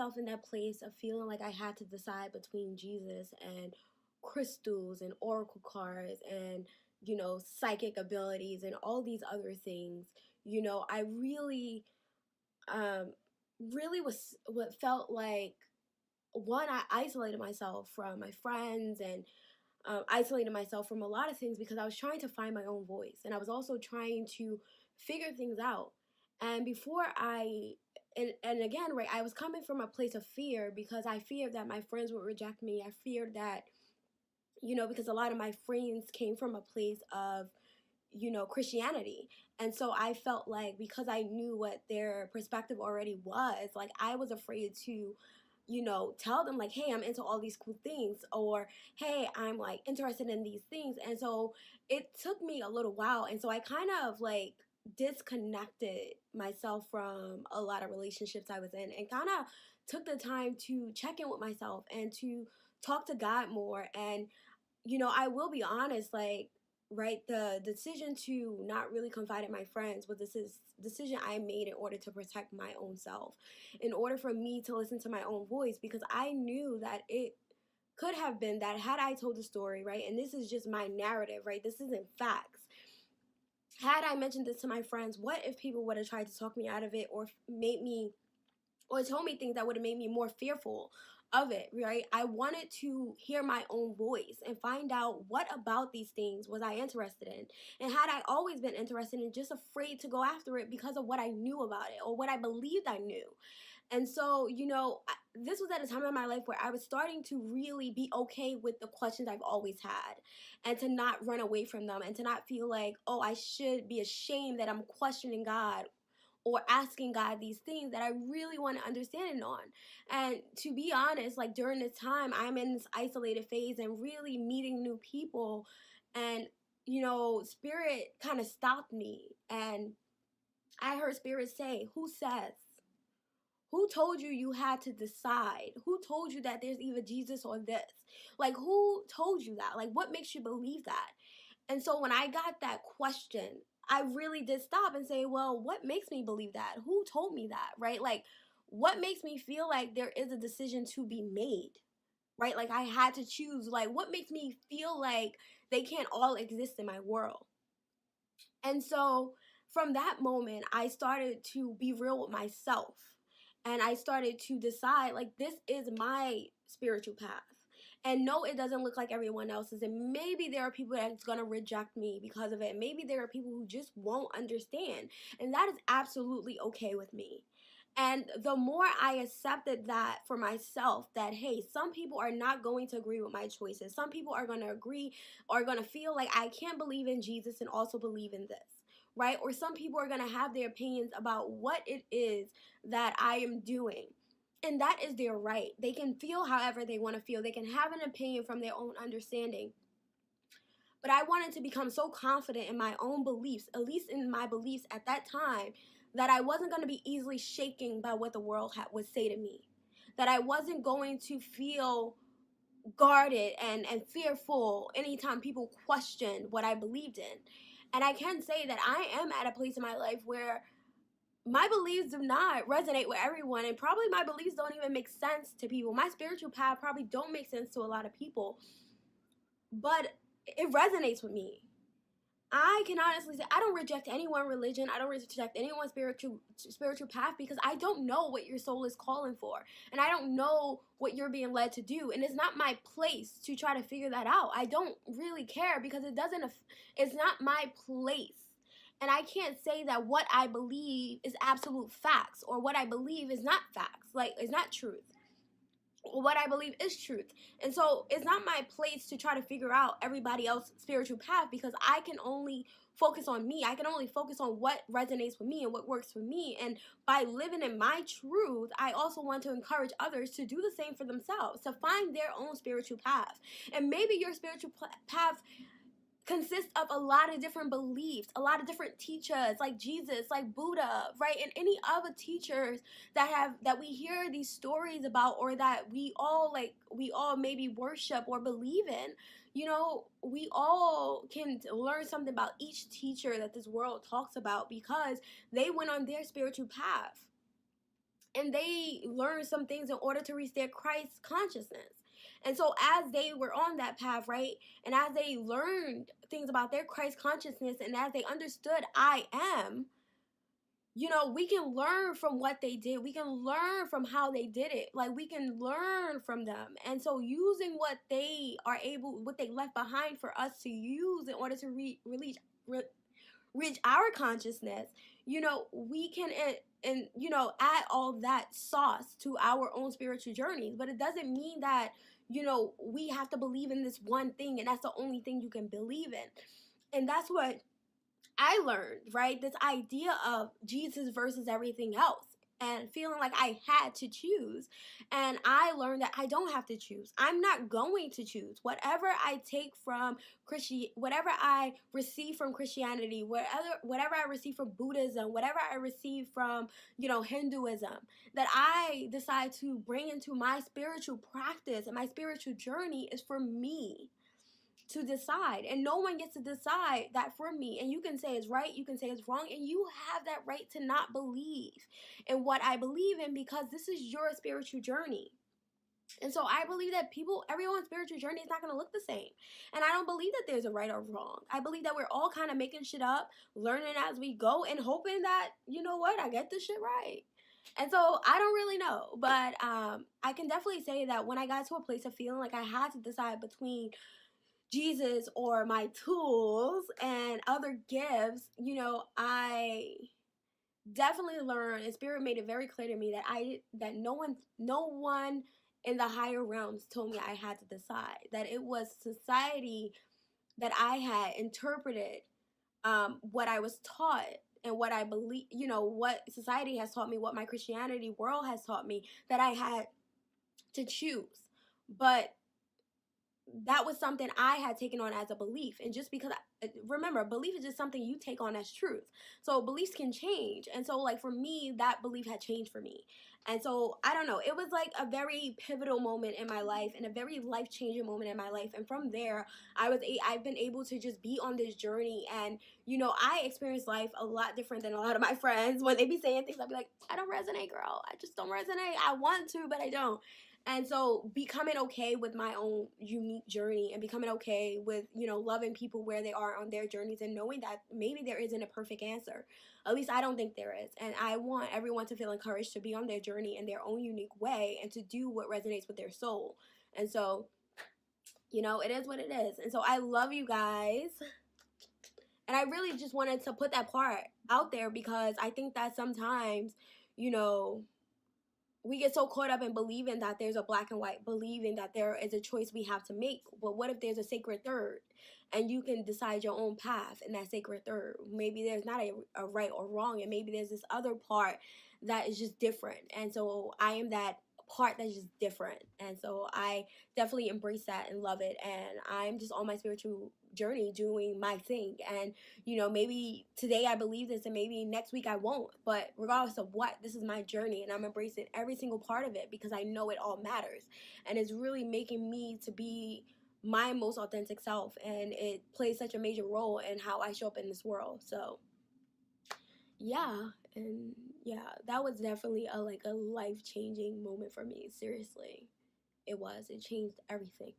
myself in that place of feeling like I had to decide between Jesus and crystals and oracle cards and, psychic abilities and all these other things. I um, really was what felt like, one, I isolated myself from my friends and isolated myself from a lot of things because I was trying to find my own voice, and I was also trying to figure things out. And before and again, right, I was coming from a place of fear because I feared that my friends would reject me. I feared that, because a lot of my friends came from a place of, Christianity. And so I felt like because I knew what their perspective already was, like I was afraid to, tell them like, hey, I'm into all these cool things, or hey, I'm like interested in these things. And so it took me a little while. And so I kind of like disconnected myself from a lot of relationships I was in and kind of took the time to check in with myself and to talk to God more. And I will be honest, like, right, the decision to not really confide in my friends was this is decision I made in order to protect my own self, in order for me to listen to my own voice, because I knew that it could have been that had I told the story, right, and this is just my narrative, right, this isn't facts. Had I mentioned this to my friends, what if people would have tried to talk me out of it, or made me, or told me things that would have made me more fearful of it, right? I wanted to hear my own voice and find out what about these things was I interested in. And had I always been interested in, just afraid to go after it because of what I knew about it or what I believed I knew. And so, this was at a time in my life where I was starting to really be okay with the questions I've always had and to not run away from them and to not feel like, oh, I should be ashamed that I'm questioning God or asking God these things that I really want to understand on. And to be honest, like during this time, I'm in this isolated phase and really meeting new people. And, Spirit kind of stopped me. And I heard Spirit say, who says? Who told you you had to decide? Who told you that there's either Jesus or this? Like, who told you that? Like, what makes you believe that? And so when I got that question, I really did stop and say, well, what makes me believe that? Who told me that, right? Like, what makes me feel like there is a decision to be made, right? Like, I had to choose. Like, what makes me feel like they can't all exist in my world? And so from that moment, I started to be real with myself. And I started to decide, like, this is my spiritual path. And no, it doesn't look like everyone else's. And maybe there are people that's going to reject me because of it. Maybe there are people who just won't understand. And that is absolutely okay with me. And the more I accepted that for myself, that, hey, some people are not going to agree with my choices. Some people are going to agree or going to feel like I can't believe in Jesus and also believe in this, right? Or some people are going to have their opinions about what it is that I am doing. And that is their right. They can feel however they want to feel. They can have an opinion from their own understanding. But I wanted to become so confident in my own beliefs, at least in my beliefs at that time, that I wasn't going to be easily shaken by what the world would say to me. That I wasn't going to feel guarded and fearful anytime people questioned what I believed in. And I can say that I am at a place in my life where my beliefs do not resonate with everyone, and probably my beliefs don't even make sense to people. My spiritual path probably don't make sense to a lot of people, but it resonates with me. I can honestly say I don't reject anyone's religion. I don't reject anyone's spiritual path, because I don't know what your soul is calling for, and I don't know what you're being led to do, and it's not my place to try to figure that out. I don't really care, because it's not my place. And I can't say that what I believe is absolute facts, or what I believe is not facts, like it's not truth. What I believe is truth. And so it's not my place to try to figure out everybody else's spiritual path, because I can only focus on me. I can only focus on what resonates with me and what works for me. And by living in my truth, I also want to encourage others to do the same for themselves, to find their own spiritual path. And maybe your spiritual path consists of a lot of different beliefs, a lot of different teachers like Jesus, like Buddha, right? And any other teachers that we hear these stories about, or that we all maybe worship or believe in. We all can learn something about each teacher that this world talks about, because they went on their spiritual path. and they learned some things in order to reach their Christ consciousness. And so as they were on that path, right, and as they learned things about their Christ consciousness, and as they understood I am, you know, we can learn from what they did. We can learn from how they did it. Like, we can learn from them. And so using what they are able, what they left behind for us to use in order to reach our consciousness, you know, we can and you know, add all that sauce to our own spiritual journeys. But it doesn't mean that, you know, we have to believe in this one thing and that's the only thing you can believe in. And that's what I learned, right? This idea of Jesus versus everything else, and feeling like I had to choose. And I learned that I don't have to choose. I'm not going to choose. Whatever I take from whatever I receive from Christianity, whatever I receive from Buddhism, whatever I receive from, you know, Hinduism, that I decide to bring into my spiritual practice and my spiritual journey is for me to decide. And no one gets to decide that for me. And you can say it's right, you can say it's wrong, and you have that right to not believe in what I believe in, because this is your spiritual journey. And so I believe that everyone's spiritual journey is not going to look the same. And I don't believe that there's a right or wrong. I believe that we're all kind of making shit up, learning as we go, and hoping that, you know what, I get this shit right. And so I don't really know, but I can definitely say that when I got to a place of feeling like I had to decide between Jesus or my tools and other gifts, you know, I definitely learned, and Spirit made it very clear to me that no one in the higher realms told me I had to decide. That it was society that I had interpreted what I was taught and what I believe, you know, what society has taught me, what my Christianity world has taught me, that I had to choose. But that was something I had taken on as a belief. And just because, remember, belief is just something you take on as truth. So beliefs can change. And so, like, for me, that belief had changed for me. And so, I don't know, it was like a very pivotal moment in my life and a very life-changing moment in my life. And from there, I've been able to just be on this journey. And, you know, I experience life a lot different than a lot of my friends. When they be saying things, I'll be like, I don't resonate, girl. I just don't resonate. I want to, but I don't. And so becoming okay with my own unique journey, and becoming okay with, you know, loving people where they are on their journeys, and knowing that maybe there isn't a perfect answer. At least I don't think there is. And I want everyone to feel encouraged to be on their journey in their own unique way and to do what resonates with their soul. And so, you know, it is what it is. And so I love you guys. And I really just wanted to put that part out there, because I think that sometimes, you know, we get so caught up in believing that there's a black and white, believing that there is a choice we have to make. But what if there's a sacred third and you can decide your own path in that sacred third? Maybe there's not a right or wrong, and maybe there's this other part that is just different. And so I am that part that's just different. And so I definitely embrace that and love it. And I'm just on my spiritual journey doing my thing. And, you know, maybe today I believe this and maybe next week I won't. But regardless of what, this is my journey, and I'm embracing every single part of it because I know it all matters. And it's really making me to be my most authentic self. And it plays such a major role in how I show up in this world. So yeah, and yeah, that was definitely a life-changing moment for me. Seriously, it changed everything.